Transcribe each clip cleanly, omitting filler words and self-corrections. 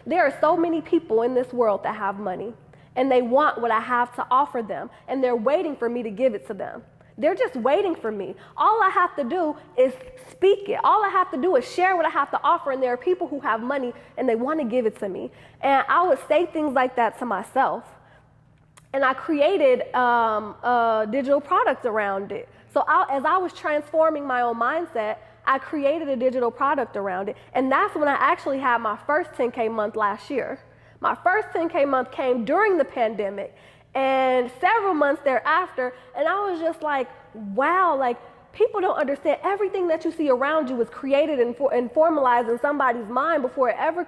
There are so many people in this world that have money, and they want what I have to offer them, and they're waiting for me to give it to them. They're just waiting for me. All I have to do is speak it. All I have to do is share what I have to offer, and there are people who have money and they want to give it to me. And I would say things like that to myself. And I created a digital product around it. So as I was transforming my own mindset, I created a digital product around it. And that's when I actually had my first 10K month last year. My first 10K month came during the pandemic and several months thereafter. And I was just like, wow, like people don't understand. Everything that you see around you was created and formalized in somebody's mind before it ever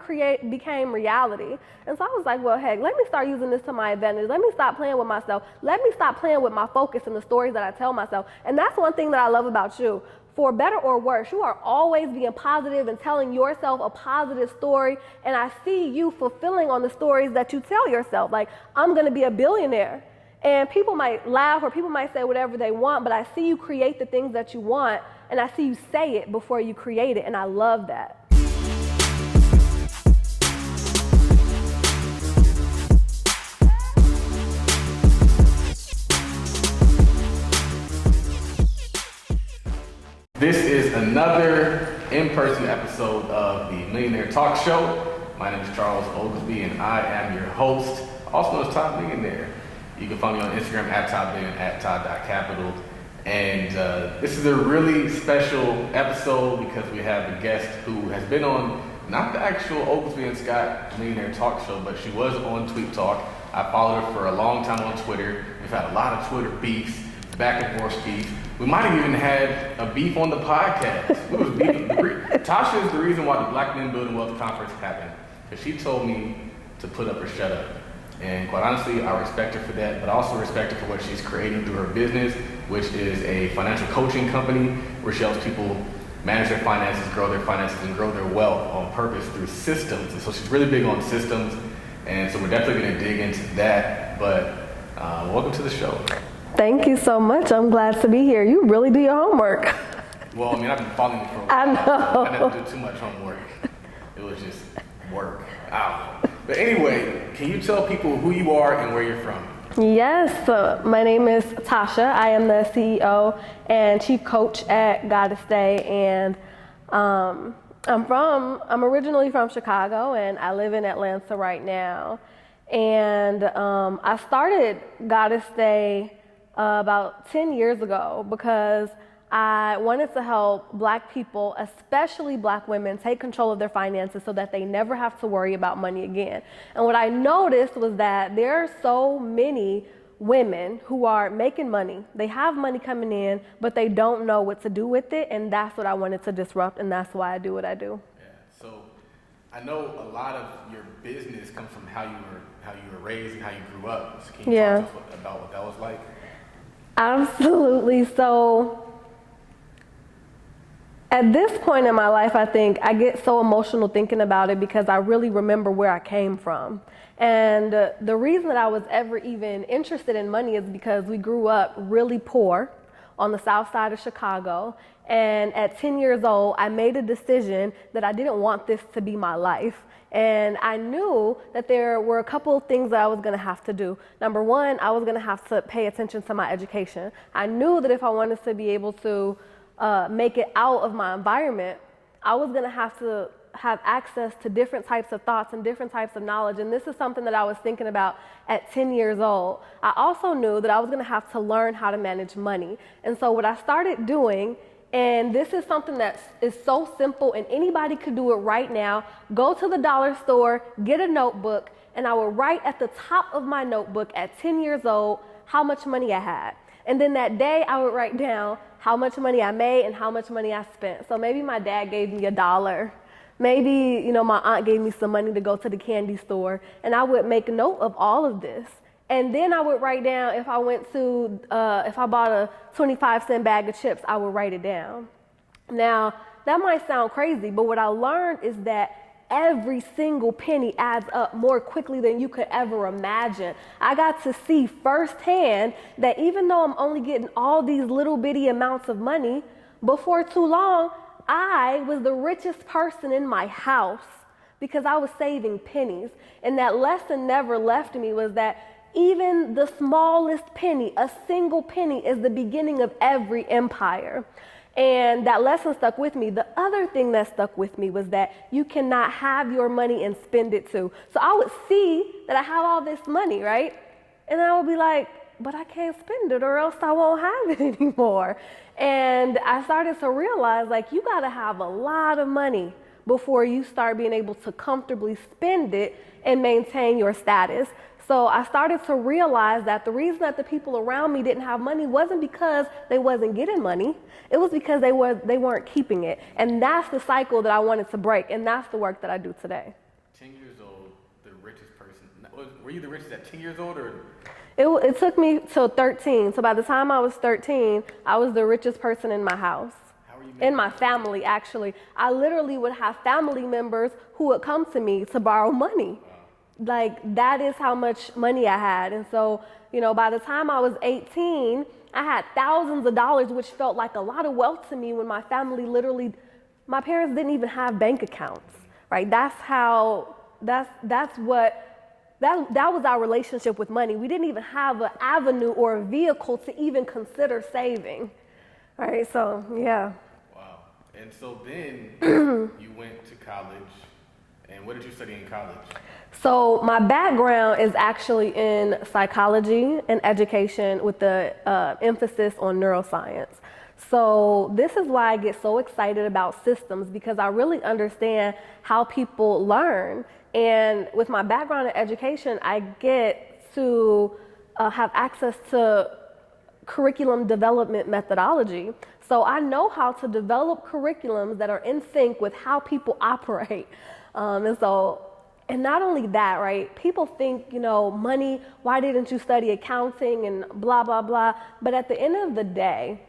became reality. And so I was like, well, heck, let me start using this to my advantage. Let me stop playing with myself. Let me stop playing with my focus and the stories that I tell myself. And that's one thing that I love about you. For better or worse, you are always being positive and telling yourself a positive story. And I see you fulfilling on the stories that you tell yourself. Like, I'm going to be a billionaire. And people might laugh or people might say whatever they want, but I see you create the things that you want, and I see you say it before you create it, and I love that. This is another in-person episode of the Millionaire Talk Show. My name is Charles Oglesby, and I am your host, also known as Todd Millionaire. You can find me on Instagram at ToddBillion, at Todd.Capital. And this is a really special episode because we have a guest who has been on, not the actual Oglesby and Scott Millionaire Talk Show, but she was on Tweet Talk. I followed her for a long time on Twitter. We've had a lot of Twitter beefs, back and forth beef. We might have even had a beef on the podcast. We was beefing. Tasha is the reason why the Black Men Building Wealth Conference happened, because she told me to put up or shut up. And quite honestly, I respect her for that, but I also respect her for what she's creating through her business, which is a financial coaching company where she helps people manage their finances, and grow their wealth on purpose through systems. And so she's really big on systems, and so we're definitely going to dig into that. But welcome to the show. Thank you so much. I'm glad to be here. You really do your homework. Well, I mean, I've been following you for a while. I know. I didn't do too much homework. It was just work. Ow. But anyway, can you tell people who you are and where you're from? Yes, my name is Tasha. I am the CEO and chief coach at Goddess Day, and I'm originally from Chicago, and I live in Atlanta right now. And I started Goddess Day about 10 years ago because I wanted to help Black people, especially Black women, take control of their finances so that they never have to worry about money again. And what I noticed was that there are so many women who are making money. They have money coming in, but they don't know what to do with it. And that's what I wanted to disrupt, and that's why I do what I do. Yeah. So I know a lot of your business comes from how you were raised and how you grew up. So can you talk to us about what that was like? Absolutely. So at this point in my life, I think I get so emotional thinking about it because I really remember where I came from. And the reason that I was ever even interested in money is because we grew up really poor on the south side of Chicago. And at 10 years old, I made a decision that I didn't want this to be my life. And I knew that there were a couple of things that I was gonna have to do. Number one, I was gonna have to pay attention to my education. I knew that if I wanted to be able to make it out of my environment, I was gonna have to have access to different types of thoughts and different types of knowledge. And this is something that I was thinking about at 10 years old. I also knew that I was gonna have to learn how to manage money. And so what I started doing, and this is something that is so simple and anybody could do it right now, go to the dollar store, get a notebook, and I would write at the top of my notebook at 10 years old how much money I had. And then that day I would write down how much money I made and how much money I spent. So maybe my dad gave me $1. Maybe, my aunt gave me some money to go to the candy store, and I would make note of all of this. And then I would write down if I bought a 25-cent bag of chips, I would write it down. Now, that might sound crazy, but what I learned is that every single penny adds up more quickly than you could ever imagine. I got to see firsthand that even though I'm only getting all these little bitty amounts of money, before too long, I was the richest person in my house because I was saving pennies. And that lesson never left me, was that even the smallest penny, a single penny, is the beginning of every empire. And that lesson stuck with me. The other thing that stuck with me was that you cannot have your money and spend it too. So I would see that I have all this money, right? And I would be like, but I can't spend it or else I won't have it anymore. And I started to realize, like, you gotta have a lot of money before you start being able to comfortably spend it and maintain your status. So I started to realize that the reason that the people around me didn't have money wasn't because they wasn't getting money. It was because they weren't keeping it. And that's the cycle that I wanted to break. And that's the work that I do today. 10 years old, the richest person. Were you the richest at 10 years old, or? It took me till 13. So by the time I was 13, I was the richest person in my house. How were you In my family, actually. I literally would have family members who would come to me to borrow money. Like, that is how much money I had. And so, you know, by the time I was 18, I had thousands of dollars, which felt like a lot of wealth to me when my family my parents didn't even have bank accounts, right? That was our relationship with money. We didn't even have an avenue or a vehicle to even consider saving, right? So, yeah. Wow. And so then you went to college. And what did you study in college? So my background is actually in psychology and education with the emphasis on neuroscience. So this is why I get so excited about systems, because I really understand how people learn. And with my background in education, I get to have access to curriculum development methodology. So I know how to develop curriculums that are in sync with how people operate. And not only that, right? People think, you know, money, why didn't you study accounting and blah, blah, blah. But at the end of the day,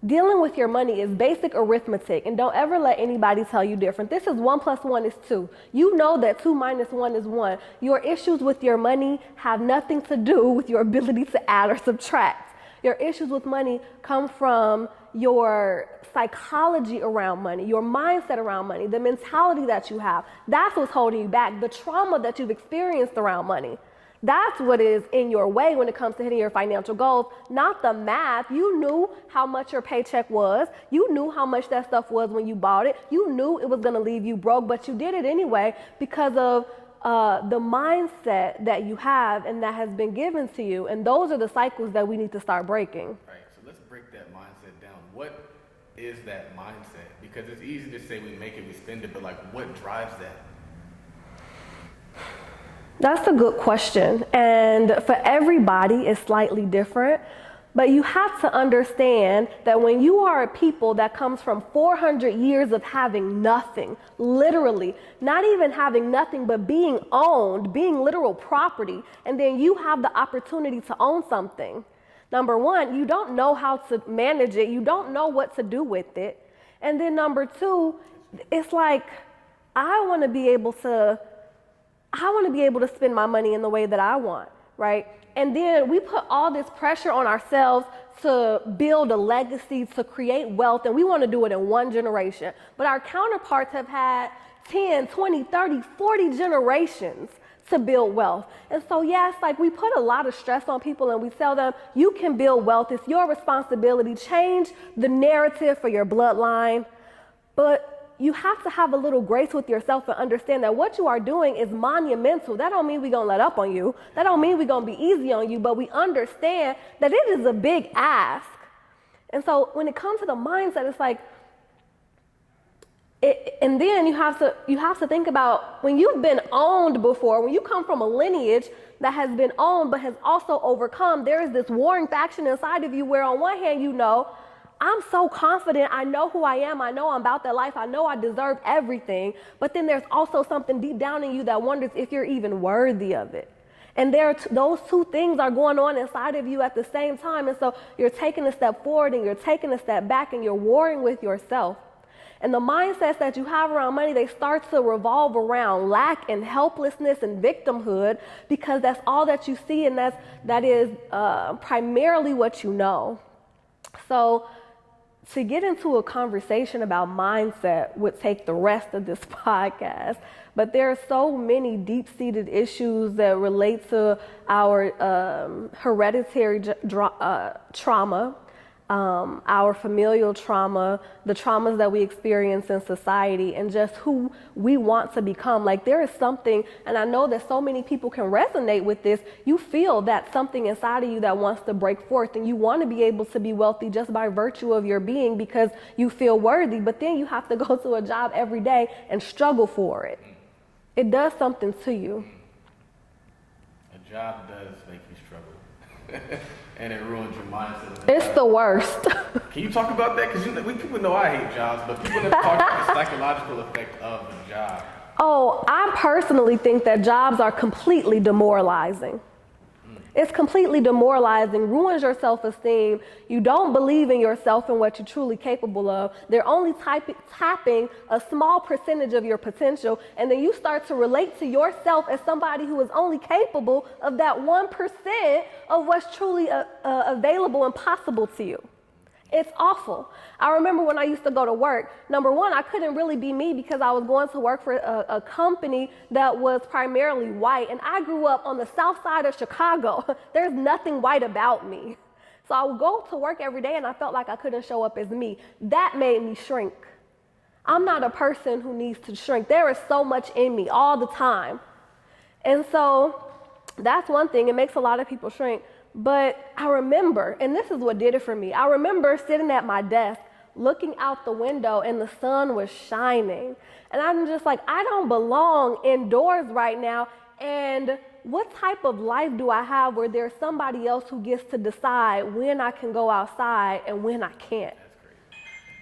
dealing with your money is basic arithmetic, and don't ever let anybody tell you different. This is 1 + 1 is 2. You know that 2 - 1 is 1. Your issues with your money have nothing to do with your ability to add or subtract. Your issues with money come from your psychology around money, your mindset around money, the mentality that you have. That's what's holding you back, the trauma that you've experienced around money. That's what is in your way when it comes to hitting your financial goals, not the math. You knew how much your paycheck was. You knew how much that stuff was when you bought it. You knew it was going to leave you broke, but you did it anyway because of the mindset that you have and that has been given to you. And those are the cycles that we need to start breaking. Right. So let's break that mindset down. What is that mindset? Because it's easy to say we make it, we spend it, but like, what drives that? That's a good question. And for everybody, it's slightly different. But you have to understand that when you are a people that comes from 400 years of having nothing, literally, not even having nothing, but being owned, being literal property, and then you have the opportunity to own something. Number one, you don't know how to manage it. You don't know what to do with it. And then number two, it's like, I want to be able to spend my money in the way that I want, right? And then we put all this pressure on ourselves to build a legacy, to create wealth, and we want to do it in one generation. But our counterparts have had 10, 20, 30, 40 generations to build wealth. And so, yes, like, we put a lot of stress on people and we tell them, you can build wealth. It's your responsibility. Change the narrative for your bloodline. But you have to have a little grace with yourself and understand that what you are doing is monumental. That don't mean we're going to let up on you. That don't mean we're going to be easy on you, but we understand that it is a big ask. And so when it comes to the mindset, it's like, and then you have to think about when you've been owned before, when you come from a lineage that has been owned but has also overcome, there is this warring faction inside of you where on one hand, you know, I'm so confident, I know who I am, I know I'm about that life, I know I deserve everything, but then there's also something deep down in you that wonders if you're even worthy of it. And those two things are going on inside of you at the same time, and so you're taking a step forward and you're taking a step back and you're warring with yourself. And the mindsets that you have around money, they start to revolve around lack and helplessness and victimhood, because that's all that you see, and that is primarily what you know. So to get into a conversation about mindset would take the rest of this podcast, but there are so many deep-seated issues that relate to our hereditary trauma, our familial trauma, the traumas that we experience in society, and just who we want to become. Like, there is something, and I know that so many people can resonate with this. You feel that something inside of you that wants to break forth, and you want to be able to be wealthy just by virtue of your being because you feel worthy, but then you have to go to a job every day and struggle for it. It does something to you. A job does make you struggle. And it ruins your mindset. It's the worst. Can you talk about that? Because people know I hate jobs, but people never talk about the psychological effect of a job. Oh, I personally think that jobs are completely demoralizing. It's completely demoralizing, ruins your self-esteem. You don't believe in yourself and what you're truly capable of. They're only tapping a small percentage of your potential, and then you start to relate to yourself as somebody who is only capable of that 1% of what's truly available and possible to you. It's awful. I remember when I used to go to work, number one, I couldn't really be me because I was going to work for a company that was primarily white, and I grew up on the south side of Chicago. There's nothing white about me. So I would go to work every day and I felt like I couldn't show up as me. That made me shrink. I'm not a person who needs to shrink. There is so much in me all the time. And so that's one thing. It makes a lot of people shrink. But I remember, and this is what did it for me, I remember sitting at my desk, looking out the window, and the sun was shining. And I'm just like, I don't belong indoors right now. And what type of life do I have where there's somebody else who gets to decide when I can go outside and when I can't?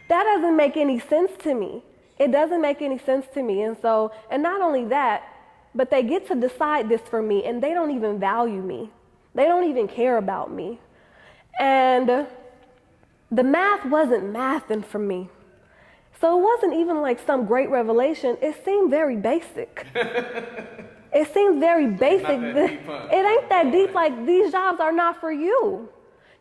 That doesn't make any sense to me. It doesn't make any sense to me. And so, and not only that, but they get to decide this for me, and they don't even value me. They don't even care about me. And the math wasn't mathing for me. So it wasn't even like some great revelation. It seemed very basic. It seemed very basic. It ain't that deep. Like, these jobs are not for you.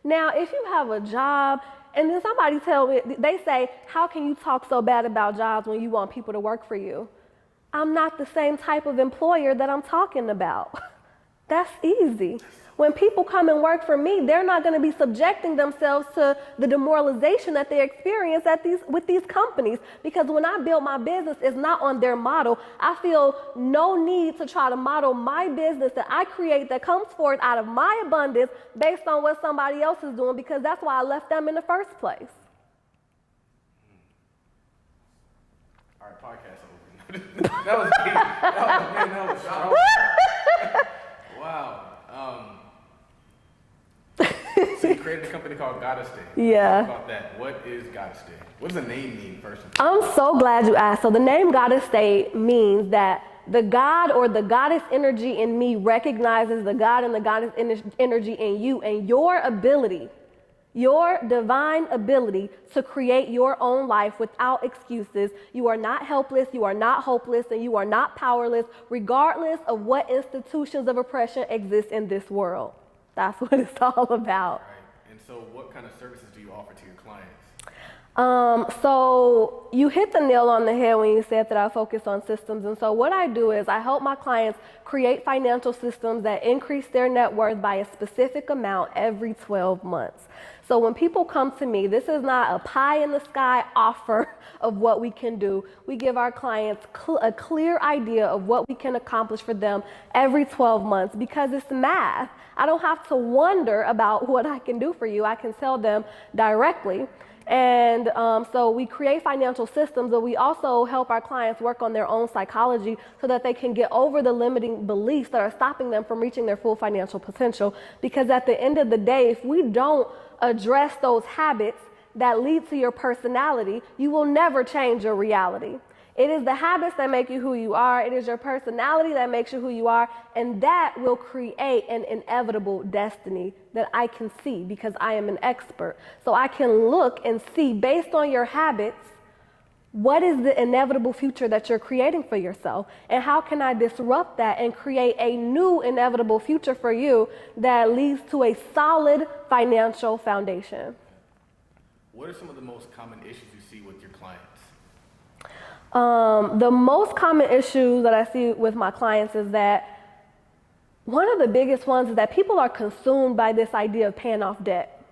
Now, if you have a job, and then somebody tell me, they say, how can you talk so bad about jobs when you want people to work for you? I'm not the same type of employer that I'm talking about. That's easy. When people come and work for me, they're not going to be subjecting themselves to the demoralization that they experience with these companies. Because when I build my business, it's not on their model. I feel no need to try to model my business that I create that comes forth out of my abundance based on what somebody else is doing, because that's why I left them in the first place. All right, podcast over. That was deep. That was strong. Wow. So you created a company called Goddess Day. Yeah. Talk about that. What is Goddess Day? What does the name mean first? I'm so glad you asked. So the name Goddess Day means that the God or the goddess energy in me recognizes the God and the goddess energy in you, and your ability, your divine ability to create your own life without excuses. You are not helpless, you are not hopeless, and you are not powerless, regardless of what institutions of oppression exist in this world. That's what it's all about. Right. And so what kind of services do you offer to your clients? So you hit the nail on the head when you said that I focus on systems. And so what I do is I help my clients create financial systems that increase their net worth by a specific amount every 12 months. So when people come to me, this is not a pie in the sky offer of what we can do. We give our clients a clear idea of what we can accomplish for them every 12 months, because it's math. I don't have to wonder about what I can do for you. I can tell them directly. And so we create financial systems, but we also help our clients work on their own psychology so that they can get over the limiting beliefs that are stopping them from reaching their full financial potential. Because at the end of the day, if we don't address those habits that lead to your personality, you will never change your reality. It is the habits that make you who you are. It is your personality that makes you who you are. And that will create an inevitable destiny that I can see, because I am an expert. So I can look and see, based on your habits, what is the inevitable future that you're creating for yourself? And how can I disrupt that and create a new inevitable future for you that leads to a solid financial foundation? What are some of the most common issues you see with your clients? The most common issues that I see with my clients is that one of the biggest ones is that people are consumed by this idea of paying off debt.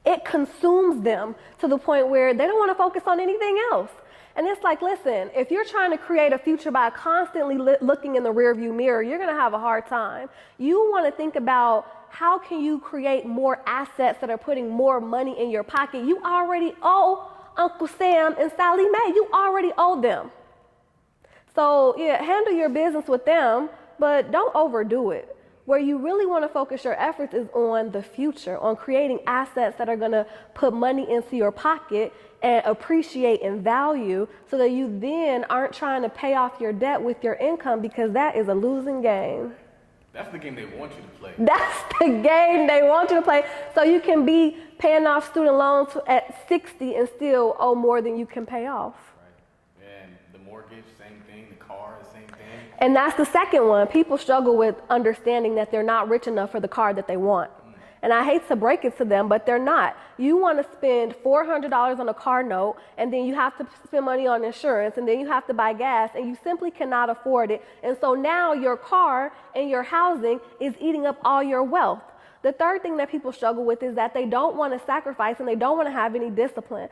It consumes them to the point where they don't want to focus on anything else. And it's like, listen, if you're trying to create a future by constantly looking in the rearview mirror, you're going to have a hard time. You want to think about how can you create more assets that are putting more money in your pocket. You already owe Uncle Sam and Sally Mae. You already owe them. So yeah, handle your business with them, but don't overdo it. Where you really want to focus your efforts is on the future, on creating assets that are going to put money into your pocket and appreciate in value so that you then aren't trying to pay off your debt with your income, because that is a losing game. That's the game they want you to play. That's the game they want you to play. So you can be paying off student loans at 60 and still owe more than you can pay off. Right. And the mortgage, same thing. The car, the same thing. And that's the second one. People struggle with understanding that they're not rich enough for the car that they want. And I hate to break it to them, but they're not. You want to spend $400 on a car note, and then you have to spend money on insurance, and then you have to buy gas, and you simply cannot afford it. And so now your car and your housing is eating up all your wealth. The third thing that people struggle with is that they don't want to sacrifice and they don't want to have any discipline.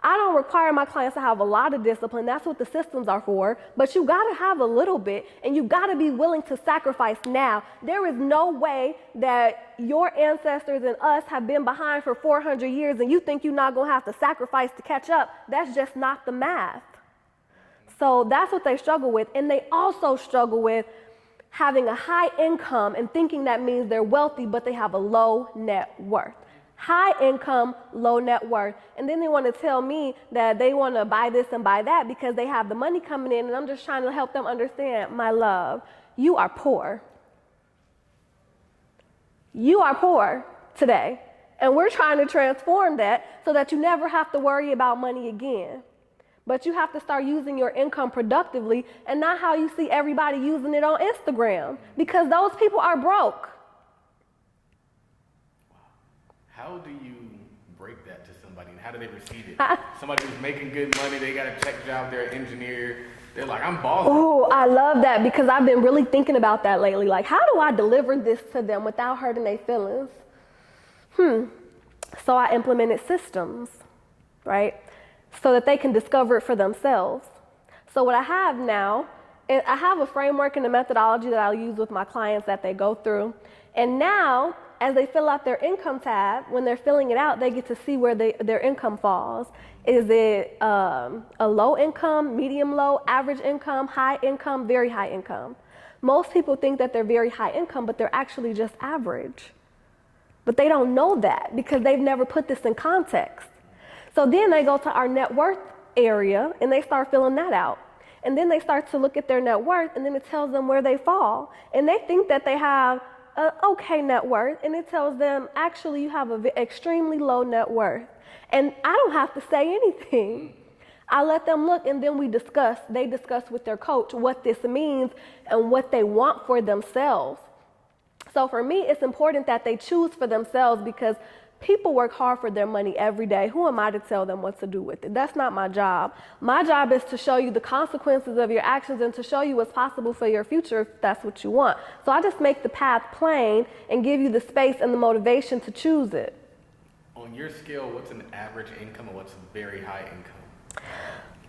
I don't require my clients to have a lot of discipline. That's what the systems are for. But you got to have a little bit, and you got to be willing to sacrifice now. There is no way that your ancestors and us have been behind for 400 years and you think you're not going to have to sacrifice to catch up. That's just not the math. So that's what they struggle with. And they also struggle with having a high income and thinking that means they're wealthy, but they have a low net worth. High income, low net worth. And then they want to tell me that they want to buy this and buy that because they have the money coming in, and I'm just trying to help them understand, my love, you are poor. You are poor today. And we're trying to transform that so that you never have to worry about money again. But you have to start using your income productively and not how you see everybody using it on Instagram, because those people are broke. How do you break that to somebody, and how do they receive it? Somebody who's making good money, they got a tech job, they're an engineer, they're like, I'm balling. Oh, I love that, because I've been really thinking about that lately. Like, how do I deliver this to them without hurting their feelings? So I implemented systems, right? So that they can discover it for themselves. So what I have now, I have a framework and a methodology that I'll use with my clients that they go through. And now, as they fill out their income tab, when they're filling it out, they get to see where their income falls. Is it a low income, medium low, average income, high income, very high income? Most people think that they're very high income, but they're actually just average. But they don't know that because they've never put this in context. So then they go to our net worth area and they start filling that out. And then they start to look at their net worth, and then it tells them where they fall. And they think that they have an okay net worth, and it tells them, actually, you have an extremely low net worth. And I don't have to say anything. I let them look, and then they discuss with their coach what this means and what they want for themselves. So for me, it's important that they choose for themselves, because people work hard for their money every day. Who am I to tell them what to do with it? That's not my job. My job is to show you the consequences of your actions and to show you what's possible for your future if that's what you want. So I just make the path plain and give you the space and the motivation to choose it. On your scale, what's an average income and what's a very high income?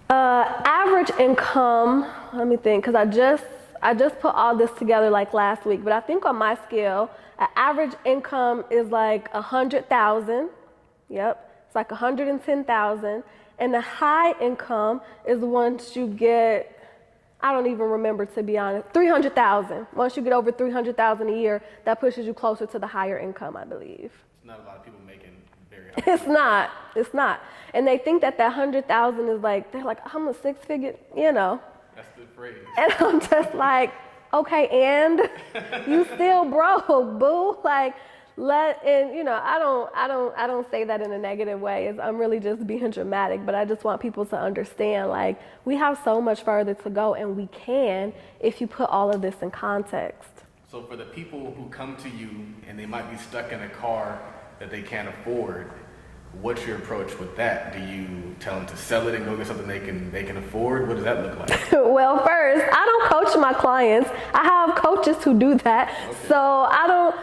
Average income, let me think, because I just put all this together like last week, but I think on my scale, an average income is like 100,000. Yep, it's like 110,000. And the high income is once you get, I don't even remember, to be honest, 300,000. Once you get over 300,000 a year, that pushes you closer to the higher income, I believe. It's not a lot of people making very high. It's not. And they think that 100,000 is like, they're like, I'm a six-figure, That's the phrase. And I'm just like, okay, and you still broke, boo. Like, I don't say that in a negative way. I'm really just being dramatic, but I just want people to understand, like, we have so much further to go, and we can if you put all of this in context. So for the people who come to you and they might be stuck in a car that they can't afford, what's your approach with that? Do you tell them to sell it and go get something they can afford? What does that look like? Well, first, I don't coach my clients. I have coaches who do that. Okay. So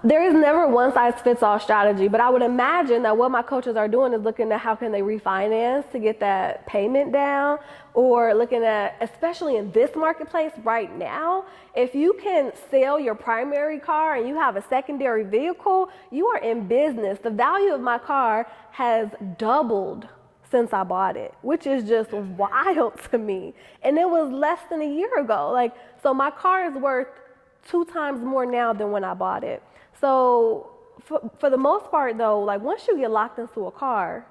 there is never one size fits all strategy, but I would imagine that what my coaches are doing is looking at how can they refinance to get that payment down, or looking at, especially in this marketplace right now, if you can sell your primary car and you have a secondary vehicle, you are in business. The value of my car has doubled since I bought it, which is just wild to me. And it was less than a year ago. So my car is worth 2 times more now than when I bought it. So for the most part though, once you get locked into a car,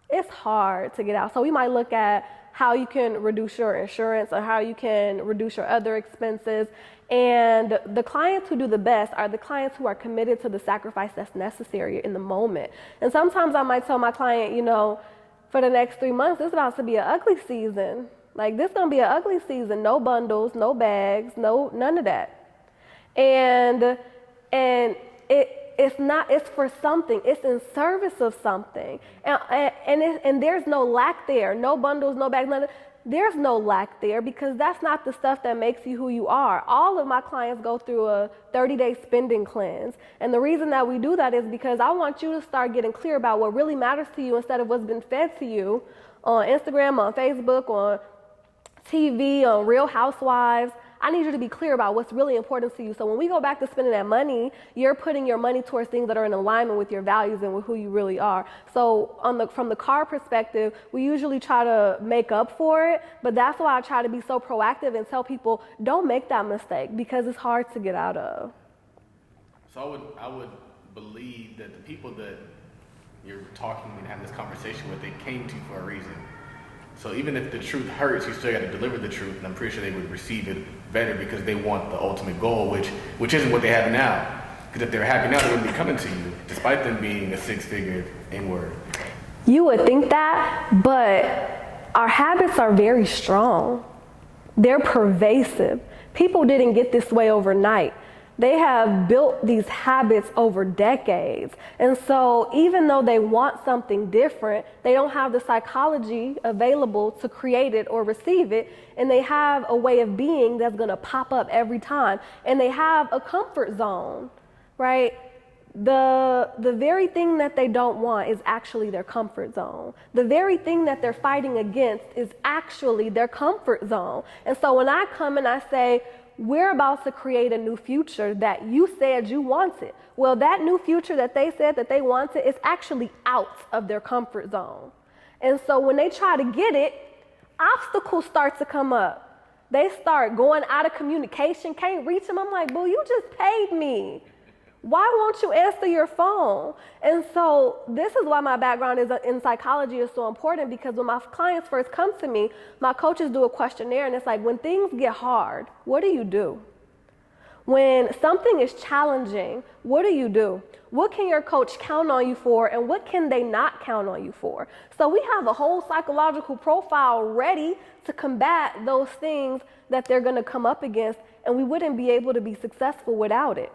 it's hard to get out. So we might look at how you can reduce your insurance or how you can reduce your other expenses. And the clients who do the best are the clients who are committed to the sacrifice that's necessary in the moment. And sometimes I might tell my client, for the next 3 months, it's about to be an ugly season. This gonna be an ugly season. No bundles, no bags, none of that. And it's for something. It's in service of something. And there's no lack there. No bundles, no bags, none of that. There's no lack there because that's not the stuff that makes you who you are. All of my clients go through a 30-day spending cleanse. And the reason that we do that is because I want you to start getting clear about what really matters to you instead of what's been fed to you on Instagram, on Facebook, on TV, on Real Housewives. I need you to be clear about what's really important to you. So when we go back to spending that money, you're putting your money towards things that are in alignment with your values and with who you really are. So from the car perspective, we usually try to make up for it, but that's why I try to be so proactive and tell people, don't make that mistake because it's hard to get out of. So I would believe that the people that you're talking and having this conversation with, they came to you for a reason. So even if the truth hurts, you still got to deliver the truth, and I'm pretty sure they would receive it better because they want the ultimate goal, which isn't what they have now. Because if they're happy now, they wouldn't be coming to you, despite them being a 6-figure N-word. You would think that, but our habits are very strong. They're pervasive. People didn't get this way overnight. They have built these habits over decades. And so even though they want something different, they don't have the psychology available to create it or receive it. And they have a way of being that's going to pop up every time. And they have a comfort zone, right? The very thing that they don't want is actually their comfort zone. The very thing that they're fighting against is actually their comfort zone. And so when I come and I say, we're about to create a new future that you said you wanted. Well, that new future that they said that they wanted is actually out of their comfort zone. And so when they try to get it, obstacles start to come up. They start going out of communication, can't reach them. I'm like, boo, you just paid me. Why won't you answer your phone? And so this is why my background in psychology is so important, because when my clients first come to me, my coaches do a questionnaire, and it's like, when things get hard, what do you do? When something is challenging, what do you do? What can your coach count on you for, and what can they not count on you for? So we have a whole psychological profile ready to combat those things that they're going to come up against, and we wouldn't be able to be successful without it.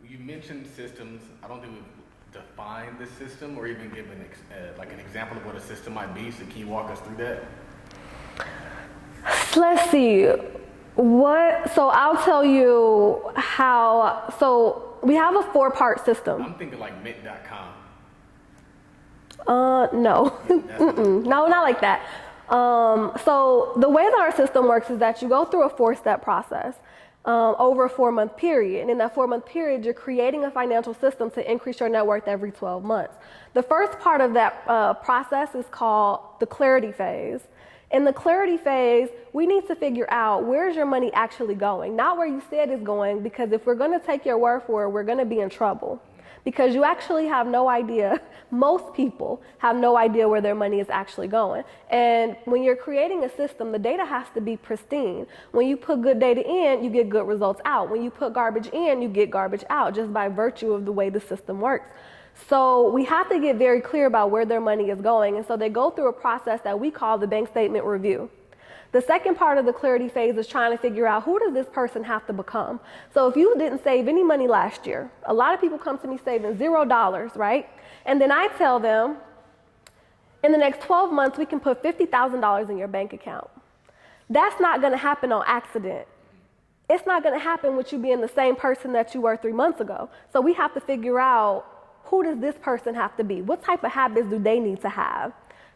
You mentioned systems. I don't think we've defined the system or even given an example of what a system might be. So can you walk us through that? Let's see. So I'll tell you how. So we have a 4-part system. I'm thinking like mint.com. No. No, not like that. So the way that our system works is that you go through a 4-step process. Over a 4-month period. And in that 4-month period, you're creating a financial system to increase your net worth every 12 months. The first part of that process is called the clarity phase. In the clarity phase, we need to figure out where's your money actually going, not where you said it's going, because if we're going to take your word for it, we're going to be in trouble. Because you actually have no idea, most people have no idea where their money is actually going. And when you're creating a system, the data has to be pristine. When you put good data in, you get good results out. When you put garbage in, you get garbage out, just by virtue of the way the system works. So we have to get very clear about where their money is going. And so they go through a process that we call the bank statement review. The second part of the clarity phase is trying to figure out who does this person have to become. So if you didn't save any money last year, a lot of people come to me saving $0, right? And then I tell them, in the next 12 months, we can put $50,000 in your bank account. That's not going to happen on accident. It's not going to happen with you being the same person that you were 3 months ago. So we have to figure out, who does this person have to be? What type of habits do they need to have?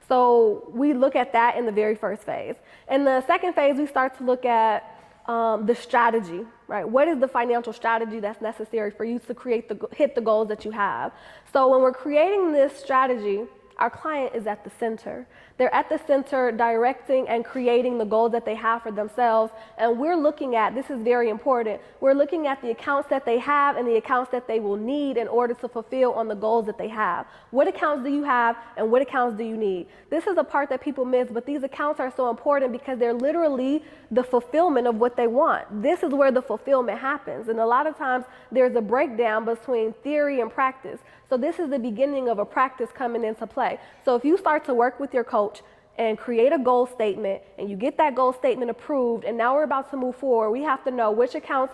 So we look at that in the very first phase. In the second phase, we start to look at the strategy, right? What is the financial strategy that's necessary for you to hit the goals that you have? So when we're creating this strategy, our client is at the center. They're at the center directing and creating the goals that they have for themselves. And we're looking at, this is very important, we're looking at the accounts that they have and the accounts that they will need in order to fulfill on the goals that they have. What accounts do you have and what accounts do you need? This is a part that people miss, but these accounts are so important because they're literally the fulfillment of what they want. This is where the fulfillment happens. And a lot of times there's a breakdown between theory and practice. So this is the beginning of a practice coming into play. So if you start to work with your coach and create a goal statement and you get that goal statement approved and now we're about to move forward, we have to know which accounts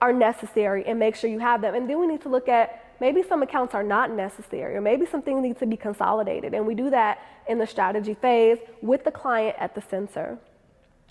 are necessary and make sure you have them. And then we need to look at maybe some accounts are not necessary or maybe some things need to be consolidated. And we do that in the strategy phase with the client at the center.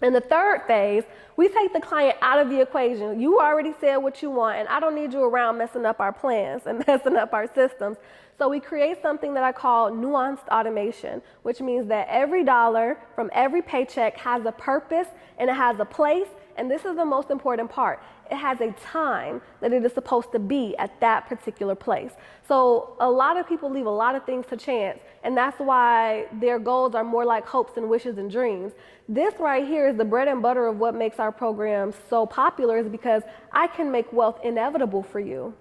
In the third phase, we take the client out of the equation. You already said what you want, and I don't need you around messing up our plans and messing up our systems. So we create something that I call nuanced automation, which means that every dollar from every paycheck has a purpose and it has a place. And this is the most important part. It has a time that it is supposed to be at that particular place. So a lot of people leave a lot of things to chance, and that's why their goals are more like hopes and wishes and dreams. This right here is the bread and butter of what makes our program so popular, is because I can make wealth inevitable for you,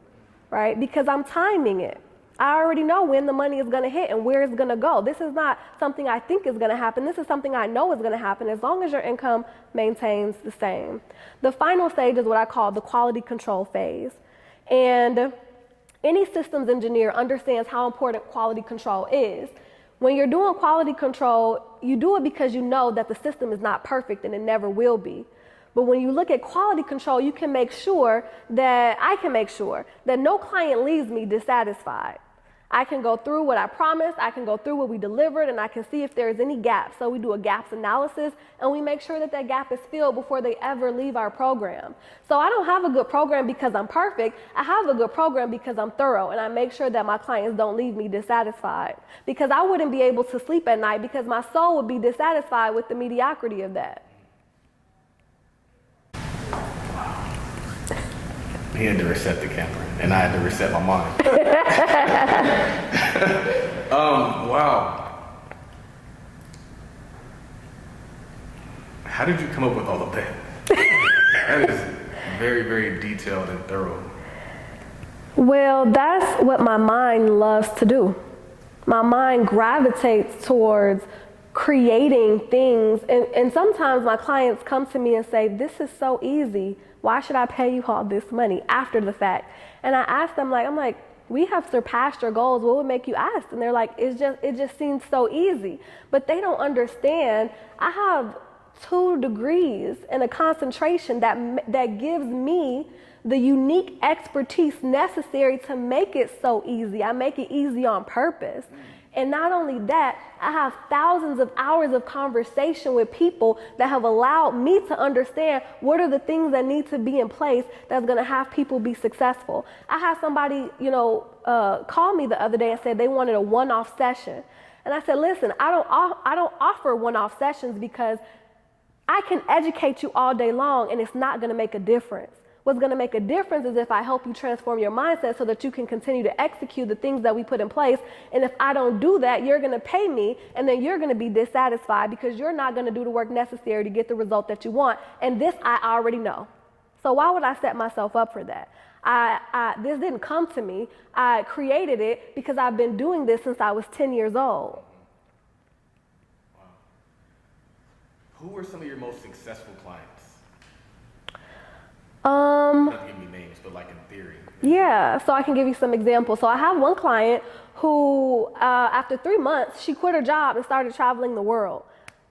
right? Because I'm timing it. I already know when the money is going to hit and where it's going to go. This is not something I think is going to happen. This is something I know is going to happen as long as your income maintains the same. The final stage is what I call the quality control phase. And any systems engineer understands how important quality control is. When you're doing quality control, you do it because you know that the system is not perfect and it never will be. But when you look at quality control, you can make sure that I can make sure that no client leaves me dissatisfied. I can go through what I promised, I can go through what we delivered, and I can see if there's any gaps. So we do a gaps analysis, and we make sure that that gap is filled before they ever leave our program. So I don't have a good program because I'm perfect. I have a good program because I'm thorough, and I make sure that my clients don't leave me dissatisfied. Because I wouldn't be able to sleep at night because my soul would be dissatisfied with the mediocrity of that. He had to reset the camera, and I had to reset my mind. Wow. How did you come up with all of that? That is very, very detailed and thorough. Well, that's what my mind loves to do. My mind gravitates towards creating things. And sometimes my clients come to me and say, this is so easy. Why should I pay you all this money after the fact? And I ask them, I'm like, we have surpassed your goals. What would make you ask? And they're like, it just seems so easy. But they don't understand. I have 2 degrees and a concentration that gives me the unique expertise necessary to make it so easy. I make it easy on purpose. And not only that, I have thousands of hours of conversation with people that have allowed me to understand what are the things that need to be in place that's going to have people be successful. I had somebody, call me the other day and said they wanted a one-off session. And I said, listen, I don't offer one-off sessions because I can educate you all day long and it's not going to make a difference. What's going to make a difference is if I help you transform your mindset so that you can continue to execute the things that we put in place. And if I don't do that, you're going to pay me and then you're going to be dissatisfied because you're not going to do the work necessary to get the result that you want. And this I already know. So why would I set myself up for that? This didn't come to me. I created it because I've been doing this since I was 10 years old. Wow. Who were some of your most successful clients? Not give me names, but like in theory. Yeah, so I can give you some examples. So I have one client who, after 3 months, she quit her job and started traveling the world.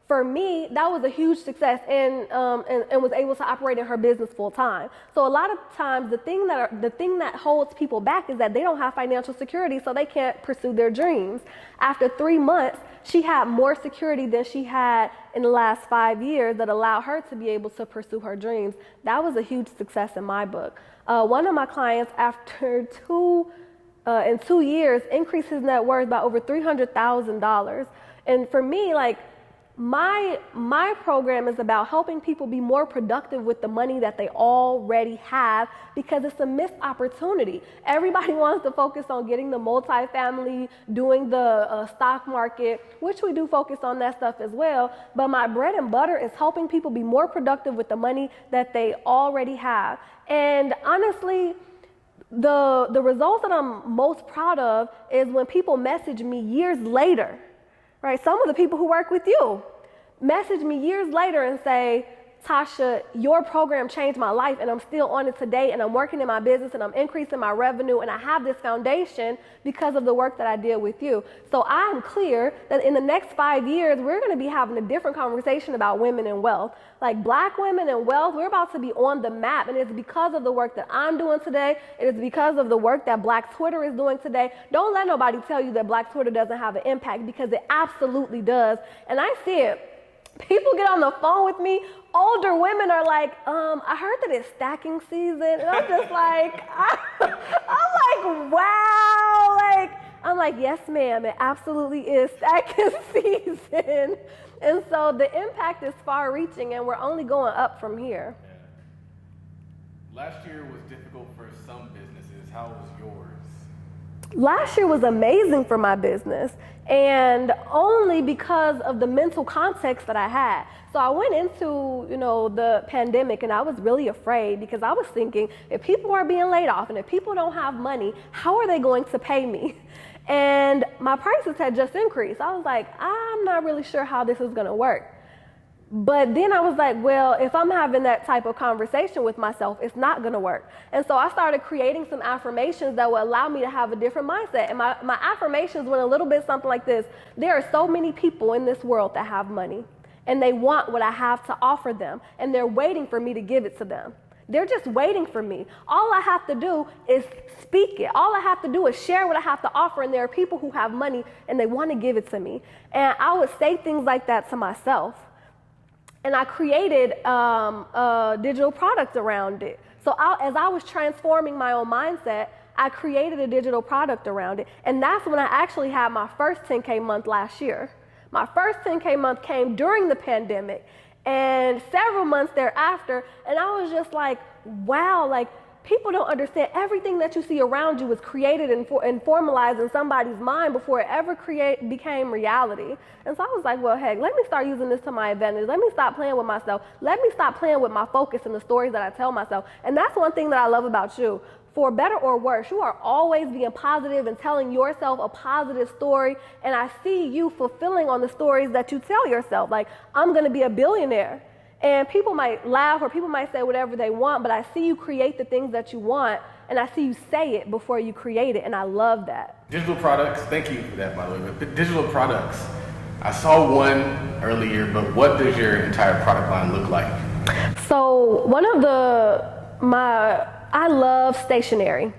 for me, that was a huge success, and was able to operate in her business full time. So a lot of times, the thing that holds people back is that they don't have financial security, so they can't pursue their dreams. After 3 months, she had more security than she had in the last 5 years that allowed her to be able to pursue her dreams. That was a huge success in my book. One of my clients, after in 2 years, increased his net worth by over $300,000. And for me, like, my program is about helping people be more productive with the money that they already have, because it's a missed opportunity. Everybody wants to focus on getting the multifamily, doing the stock market, which we do focus on that stuff as well. But my bread and butter is helping people be more productive with the money that they already have. And honestly, the results that I'm most proud of is when people message me years later. Right? Some of the people who work with you message me years later and say, Tasha, your program changed my life, and I'm still on it today, and I'm working in my business, and I'm increasing my revenue, and I have this foundation because of the work that I did with you. So I'm clear that in the next 5 years, we're going to be having a different conversation about women and wealth. Like Black women and wealth, we're about to be on the map, and it's because of the work that I'm doing today. It is because of the work that Black Twitter is doing today. Don't let nobody tell you that Black Twitter doesn't have an impact, because it absolutely does. And I see it. People get on the phone with me. Older women are like, I heard that it's stacking season. And I'm just like, I'm like, wow. I'm like, yes, ma'am, it absolutely is stacking season. And so the impact is far reaching, and we're only going up from here. Yeah. Last year was difficult for some businesses. How was yours? Last year was amazing for my business, and only because of the mental context that I had. So I went into, the pandemic, and I was really afraid, because I was thinking, if people are being laid off and if people don't have money, how are they going to pay me? And my prices had just increased. I was like, I'm not really sure how this is going to work. But then I was like, well, if I'm having that type of conversation with myself, it's not going to work. And so I started creating some affirmations that would allow me to have a different mindset. And my affirmations went a little bit something like this. There are so many people in this world that have money, and they want what I have to offer them, and they're waiting for me to give it to them. They're just waiting for me. All I have to do is speak it. All I have to do is share what I have to offer, and there are people who have money, and they want to give it to me. And I would say things like that to myself. And I created a digital product around it. So as I was transforming my own mindset, I created a digital product around it. And that's when I actually had my first 10K month last year. My first 10K month came during the pandemic, and several months thereafter. And I was just like, wow, people don't understand. Everything that you see around you was created and formalized in somebody's mind before it ever became reality. And so I was like, well, heck, let me start using this to my advantage. Let me stop playing with myself. Let me stop playing with my focus and the stories that I tell myself. And that's one thing that I love about you. For better or worse, you are always being positive and telling yourself a positive story. And I see you fulfilling on the stories that you tell yourself. Like, I'm going to be a billionaire. And people might laugh, or people might say whatever they want, but I see you create the things that you want, and I see you say it before you create it, and I love that. Digital products, thank you for that, by the way. But digital products, I saw one earlier, but what does your entire product line look like? So I love stationery.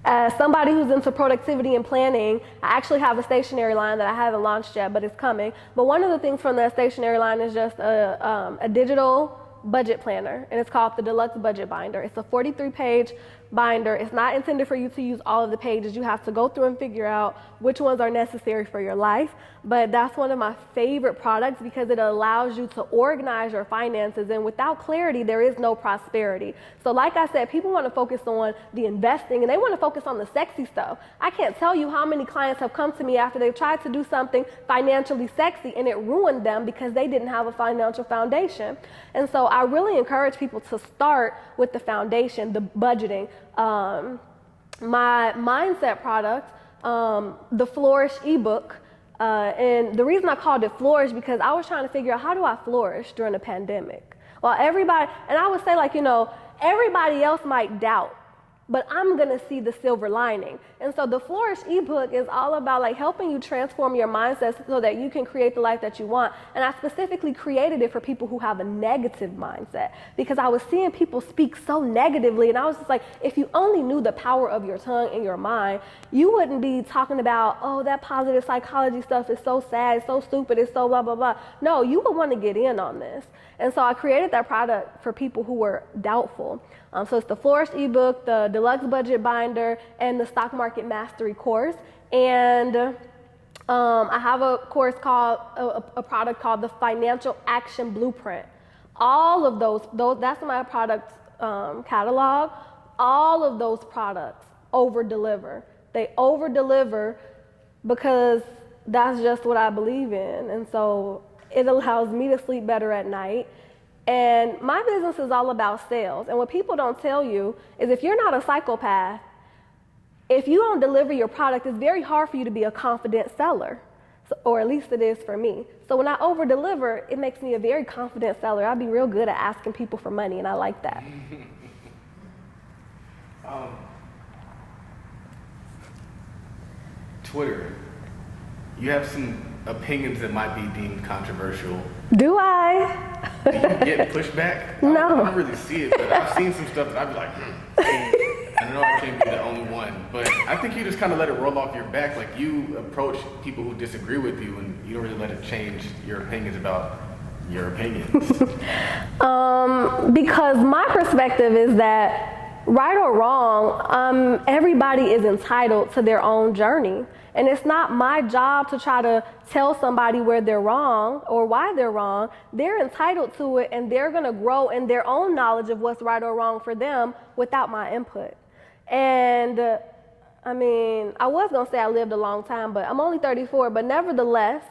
As somebody who's into productivity and planning, I actually have a stationery line that I haven't launched yet, but it's coming. But one of the things from that stationery line is just a digital budget planner, and it's called the Deluxe Budget Binder. It's a 43-page binder. It's not intended for you to use all of the pages. You have to go through and figure out which ones are necessary for your life. But that's one of my favorite products, because it allows you to organize your finances, and without clarity, there is no prosperity. So like I said, people want to focus on the investing, and they want to focus on the sexy stuff. I can't tell you how many clients have come to me after they've tried to do something financially sexy, and it ruined them because they didn't have a financial foundation. And so I really encourage people to start with the foundation, the budgeting. My mindset product, the Flourish ebook, and the reason I called it Flourish, because I was trying to figure out, how do I flourish during the pandemic? Well, everybody, and I would say, everybody else might doubt but I'm gonna see the silver lining. And so the Flourish ebook is all about like helping you transform your mindset so that you can create the life that you want. And I specifically created it for people who have a negative mindset, because I was seeing people speak so negatively, and I was just like, if you only knew the power of your tongue and your mind, you wouldn't be talking about, oh, that positive psychology stuff is so sad, it's so stupid, it's so blah, blah, blah. No, you would want to get in on this. And so I created that product for people who were doubtful. So it's the Flourish ebook, the deluxe budget binder, and the stock market mastery course. And I have a course called, a product called the financial action blueprint. All of those that's my product catalog. All of those products over deliver. They over deliver because that's just what I believe in. And so it allows me to sleep better at night. And my business is all about sales. And what people don't tell you is if you're not a psychopath, if you don't deliver your product, it's very hard for you to be a confident seller. So, or at least it is for me. So when I over deliver, it makes me a very confident seller. I'll be real good at asking people for money, and I like that. Twitter, you have some opinions that might be deemed controversial. Do I? Do you get pushback? No. I don't really see it, but I've seen some stuff that I'd be like, I know I can't be the only one, but I think you just kind of let it roll off your back. Like, you approach people who disagree with you, and you don't really let it change your opinions about your opinions. Because my perspective is that, right or wrong, everybody is entitled to their own journey. And it's not my job to try to tell somebody where they're wrong or why they're wrong. They're entitled to it, and they're gonna grow in their own knowledge of what's right or wrong for them without my input. And I mean, I was gonna say I lived a long time, but I'm only 34, but nevertheless,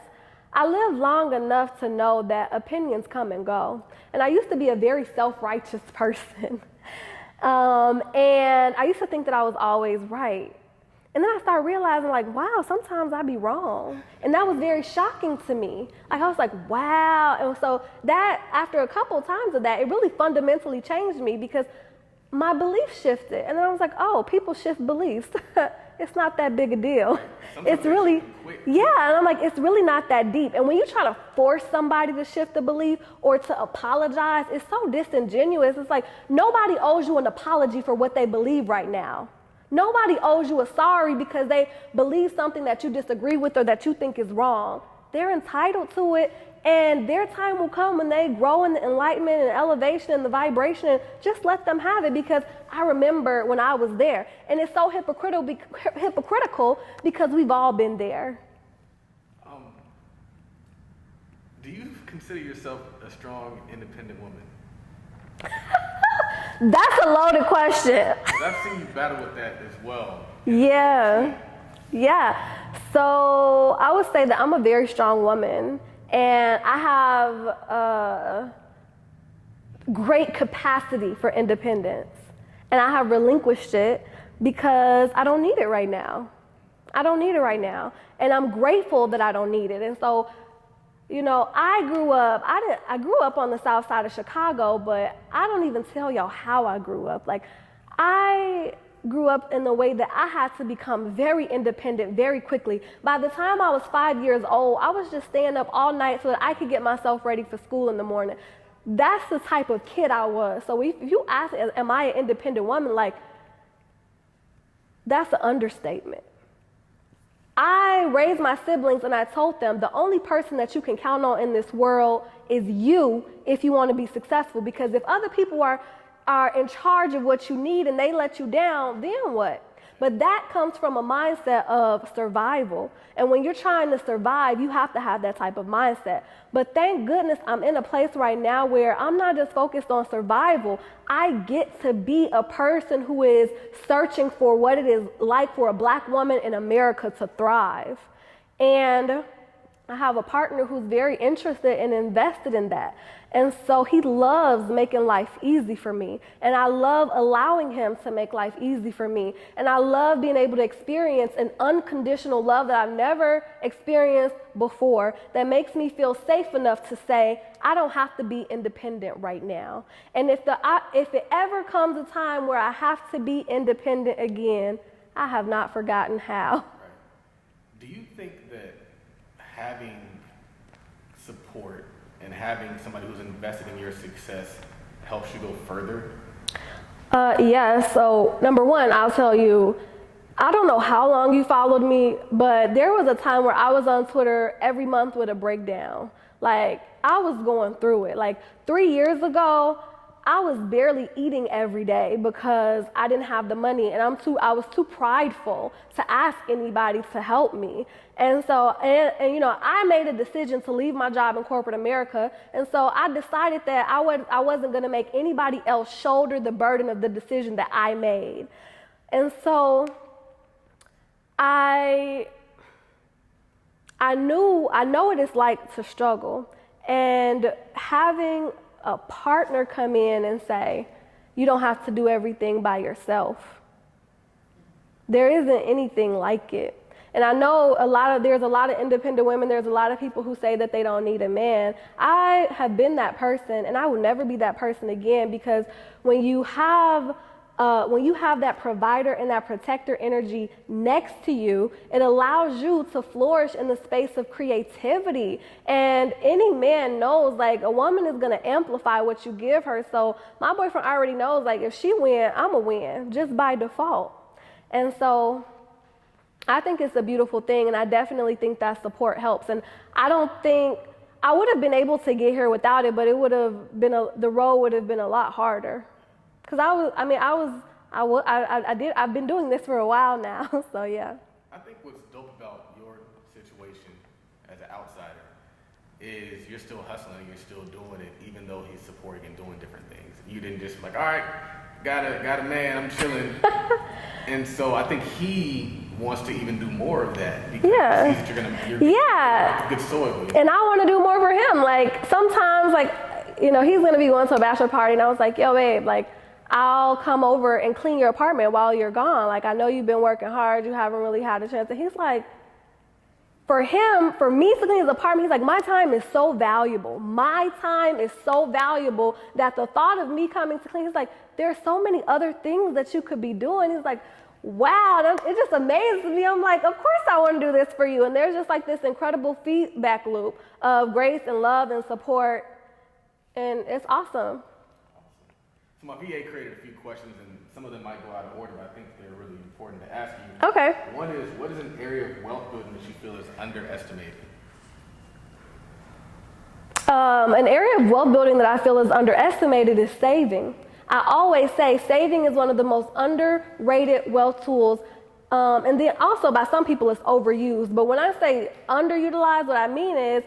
I lived long enough to know that opinions come and go. And I used to be a very self-righteous person. And I used to think that I was always right. And then I started realizing, like, wow, sometimes I be wrong. And that was very shocking to me. Like, I was like, wow. And so that, after a couple of times of that, it really fundamentally changed me, because my belief shifted. And then I was like, oh, people shift beliefs. It's not that big a deal. Sometimes it's really, quick. yeah, and I'm like, it's really not that deep. And when you try to force somebody to shift a belief or to apologize, it's so disingenuous. It's like, nobody owes you an apology for what they believe right now. Nobody owes you a sorry because they believe something that you disagree with or that you think is wrong. They're entitled to it, and their time will come when they grow in the enlightenment and elevation and the vibration, and just let them have it, because I remember when I was there. And it's so hypocritical because we've all been there. Do you consider yourself a strong, independent woman? That's a loaded question. I've seen you battle with that as well. Yeah. So I would say that I'm a very strong woman, and I have a great capacity for independence, and I have relinquished it because I don't need it right now. And I'm grateful that I don't need it. And so, you know, I grew up on the south side of Chicago, but I don't even tell y'all how I grew up. Like, I grew up in the way that I had to become very independent very quickly. By the time I was 5 years old, I was just staying up all night so that I could get myself ready for school in the morning. That's the type of kid I was. So if you ask, am I an independent woman? Like, that's an understatement. I raised my siblings, and I told them the only person that you can count on in this world is you if you want to be successful. Because if other people are in charge of what you need and they let you down, then what? But that comes from a mindset of survival. And when you're trying to survive, you have to have that type of mindset. But thank goodness I'm in a place right now where I'm not just focused on survival. I get to be a person who is searching for what it is like for a Black woman in America to thrive. And I have a partner who's very interested and invested in that. And so he loves making life easy for me. And I love allowing him to make life easy for me. And I love being able to experience an unconditional love that I've never experienced before, that makes me feel safe enough to say, I don't have to be independent right now. And if it ever comes a time where I have to be independent again, I have not forgotten how. Right. Do you think that having support and having somebody who's invested in your success helps you go further? Yeah, so number one, I'll tell you, I don't know how long you followed me, but there was a time where I was on Twitter every month with a breakdown. Like, I was going through it. Like, 3 years ago, I was barely eating every day because I didn't have the money, and I was too prideful to ask anybody to help me. And so, and you know, I made a decision to leave my job in corporate America, and so I decided that I wasn't going to make anybody else shoulder the burden of the decision that I made. And so I know what it's like to struggle, and having a partner come in and say, you don't have to do everything by yourself. There isn't anything like it. And I know there's a lot of independent women, there's a lot of people who say that they don't need a man. I have been that person, and I will never be that person again, because when you have that provider and that protector energy next to you, it allows you to flourish in the space of creativity. And any man knows, like, a woman is going to amplify what you give her. So my boyfriend already knows, like, if she win, I'm a win, just by default. And so I think it's a beautiful thing, and I definitely think that support helps. And I don't think I would have been able to get here without it, but it would have been the road would have been a lot harder. Because I've been doing this for a while now, so yeah. I think what's dope about your situation as an outsider is you're still hustling, you're still doing it, even though he's supporting and doing different things. You didn't just like, all right, got a man, I'm chilling. And so I think he wants to even do more of that because he sees that you're good soil. And I want to do more for him. Like, sometimes, like, you know, he's going to be going to a bachelor party, and I was like, yo, babe, like, I'll come over and clean your apartment while you're gone. Like, I know you've been working hard. You haven't really had a chance. And he's like, for me to clean his apartment, he's like, my time is so valuable. My time is so valuable that the thought of me coming to clean, he's like, there's so many other things that you could be doing. He's like, wow, it just amazes me. I'm like, of course I want to do this for you. And there's just like this incredible feedback loop of grace and love and support. And it's awesome. So my VA created a few questions, and some of them might go out of order, but I think they're really important to ask you. Okay. One is, what is an area of wealth building that you feel is underestimated? An area of wealth building that I feel is underestimated is saving. I always say saving is one of the most underrated wealth tools. And then also by some people it's overused. But when I say underutilized, what I mean is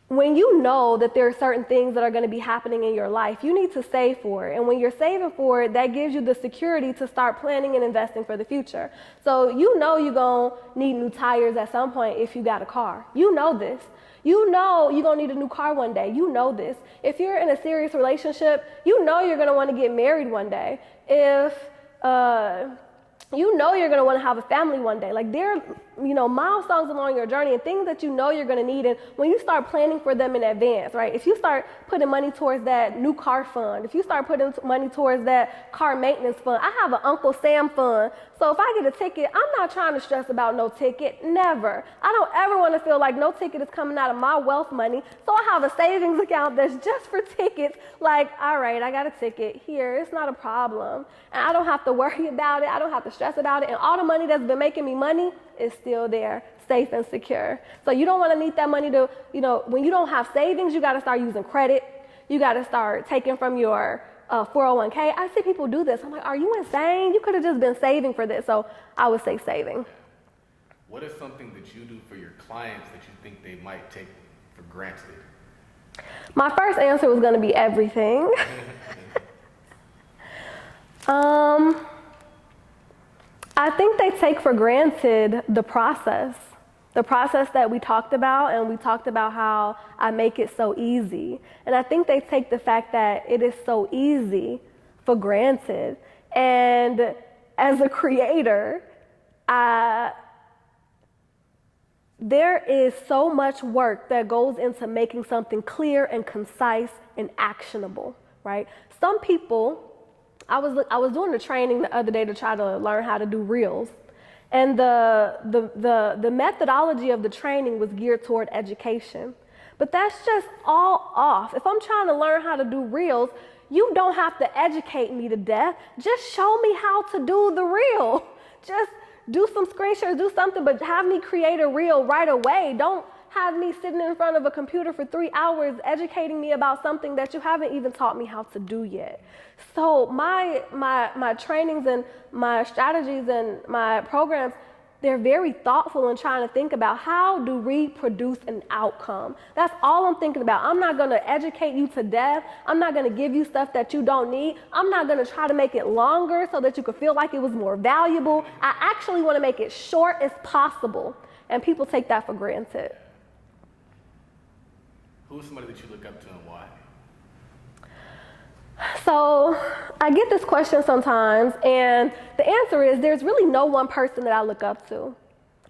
when you know that there are certain things that are going to be happening in your life, you need to save for it. And when you're saving for it, that gives you the security to start planning and investing for the future. So you know you're going to need new tires at some point if you got a car. You know this. You know you're going to need a new car one day. You know this. If you're in a serious relationship, you know you're going to want to get married one day. If you know you're going to want to have a family one day. Like, there are, milestones along your journey and things that you know you're going to need. And when you start planning for them in advance, right? If you start putting money towards that new car fund, if you start putting money towards that car maintenance fund, I have an Uncle Sam fund. So if I get a ticket, I'm not trying to stress about no ticket. Never. I don't ever want to feel like no ticket is coming out of my wealth money. So I have a savings account that's just for tickets. Like, all right, I got a ticket here. It's not a problem. And I don't have to worry about it. I don't have to stress about it. And all the money that's been making me money is still there, safe and secure. So you don't want to need that money to, when you don't have savings, you got to start using credit. You got to start taking from your 401k. I see people do this. I'm like, are you insane? You could have just been saving for this. So I would say saving. What is something that you do for your clients that you think they might take for granted? My first answer was going to be everything. I think they take for granted the process. the process that we talked about, and we talked about how I make it so easy. And I think they take the fact that it is so easy for granted. And as a creator, there is so much work that goes into making something clear and concise and actionable, right? Some people, I was doing a training the other day to try to learn how to do reels. And the methodology of the training was geared toward education. But that's just all off. If I'm trying to learn how to do reels, you don't have to educate me to death. Just show me how to do the reel. Just do some screenshots, do something, but have me create a reel right away. Don't have me sitting in front of a computer for 3 hours educating me about something that you haven't even taught me how to do yet. So my trainings and my strategies and my programs, they're very thoughtful in trying to think about how do we produce an outcome. That's all I'm thinking about. I'm not going to educate you to death. I'm not going to give you stuff that you don't need. I'm not going to try to make it longer so that you could feel like it was more valuable. I actually want to make it short as possible. And people take that for granted. Who's somebody that you look up to and why? So I get this question sometimes, and the answer is there's really no one person that I look up to.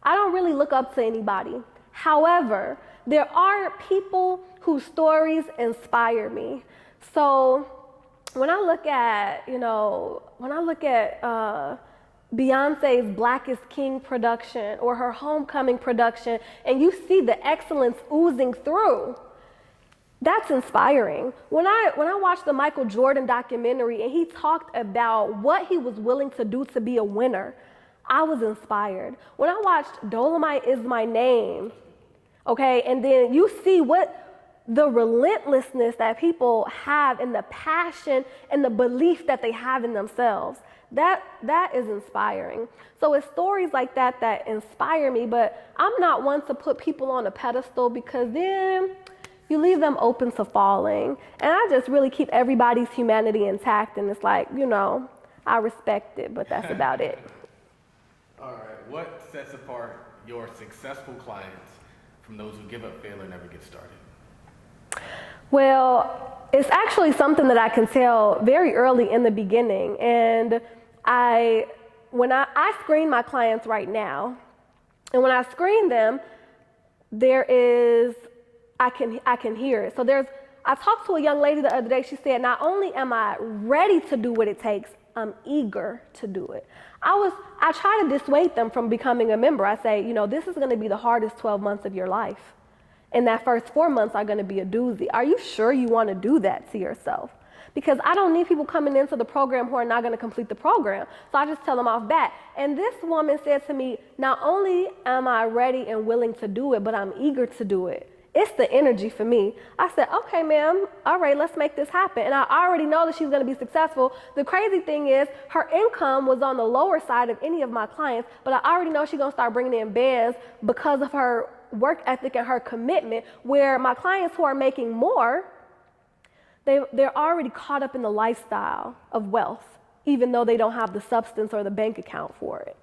I don't really look up to anybody. However, there are people whose stories inspire me. So when I look at, Beyonce's Black is King production or her Homecoming production, and you see the excellence oozing through, that's inspiring. When I watched the Michael Jordan documentary and he talked about what he was willing to do to be a winner, I was inspired. When I watched Dolomite Is My Name, okay, and then you see what the relentlessness that people have and the passion and the belief that they have in themselves, that is inspiring. So it's stories like that that inspire me, but I'm not one to put people on a pedestal because then you leave them open to falling. And I just really keep everybody's humanity intact. And it's like, I respect it, but that's about it. All right. What sets apart your successful clients from those who give up, fail, or never get started? Well, it's actually something that I can tell very early in the beginning. And when I screen my clients right now, and when I screen them, I can hear it. So I talked to a young lady the other day. She said, not only am I ready to do what it takes, I'm eager to do it. I try to dissuade them from becoming a member. I say, this is going to be the hardest 12 months of your life. And that first 4 months are going to be a doozy. Are you sure you want to do that to yourself? Because I don't need people coming into the program who are not going to complete the program. So I just tell them off bat. And this woman said to me, not only am I ready and willing to do it, but I'm eager to do it. It's the energy for me. I said, okay, ma'am, all right, let's make this happen. And I already know that she's going to be successful. The crazy thing is her income was on the lower side of any of my clients, but I already know she's going to start bringing in bands because of her work ethic and her commitment, where my clients who are making more, they're already caught up in the lifestyle of wealth, even though they don't have the substance or the bank account for it.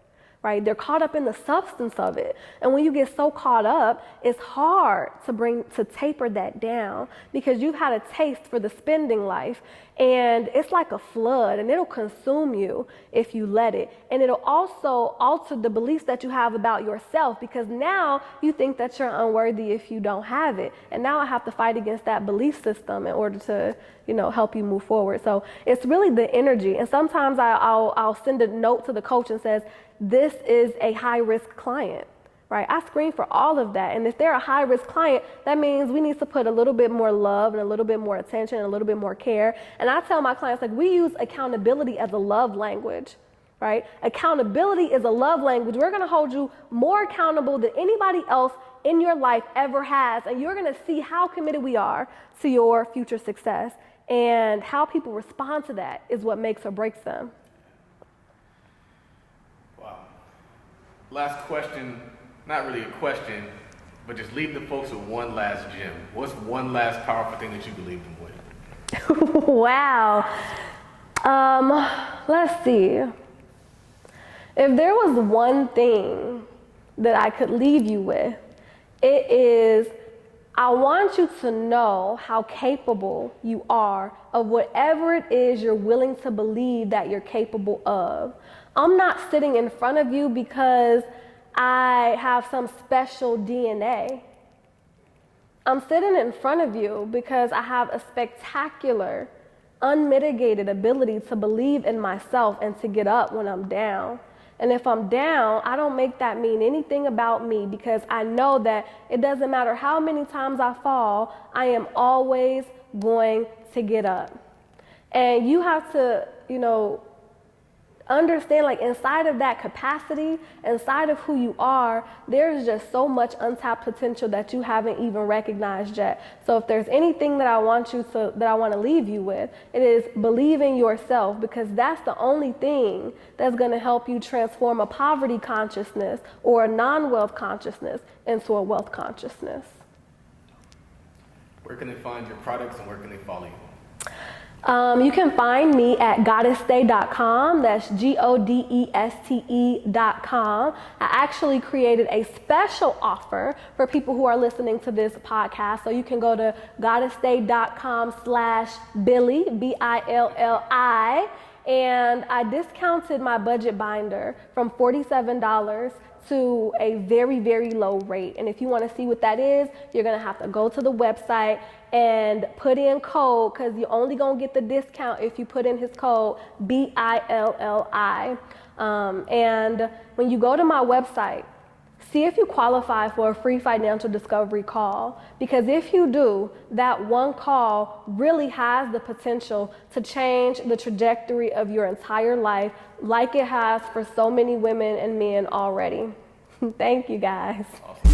Right? They're caught up in the substance of it. And when you get so caught up, it's hard to taper that down because you've had a taste for the spending life, and it's like a flood, and it'll consume you if you let it. And it'll also alter the beliefs that you have about yourself, because now you think that you're unworthy if you don't have it. And now I have to fight against that belief system in order to, help you move forward. So it's really the energy. And sometimes I'll send a note to the coach and says, this is a high-risk client, right? I screen for all of that. And if they're a high-risk client, that means we need to put a little bit more love and a little bit more attention and a little bit more care. And I tell my clients, we use accountability as a love language, right? Accountability is a love language. We're going to hold you more accountable than anybody else in your life ever has. And you're going to see how committed we are to your future success. And how people respond to that is what makes or breaks them. Wow. Last question, not really a question, but just leave the folks with one last gem. What's one last powerful thing that you can leave them with? Wow. Let's see. If there was one thing that I could leave you with, it is, I want you to know how capable you are of whatever it is you're willing to believe that you're capable of. I'm not sitting in front of you because I have some special DNA. I'm sitting in front of you because I have a spectacular, unmitigated ability to believe in myself and to get up when I'm down. And if I'm down, I don't make that mean anything about me, because I know that it doesn't matter how many times I fall, I am always going to get up. And you have to, understand, like, inside of that capacity, inside of who you are, there's just so much untapped potential that you haven't even recognized yet. So if there's anything that I want to leave you with, it is believe in yourself, because that's the only thing that's going to help you transform a poverty consciousness or a non-wealth consciousness into a wealth consciousness. Where can they find your products and where can they follow you? You can find me at goddessday.com. That's GODESTE.com. I actually created a special offer for people who are listening to this podcast. So you can go to goddessday.com/Billy, BILLI, and I discounted my budget binder from $47 to a very, very low rate. And if you want to see what that is, you're going to have to go to the website and put in code, because you're only going to get the discount if you put in his code, BILLI. And when you go to my website, see if you qualify for a free financial discovery call, because if you do, that one call really has the potential to change the trajectory of your entire life, like it has for so many women and men already. Thank you, guys. Awesome.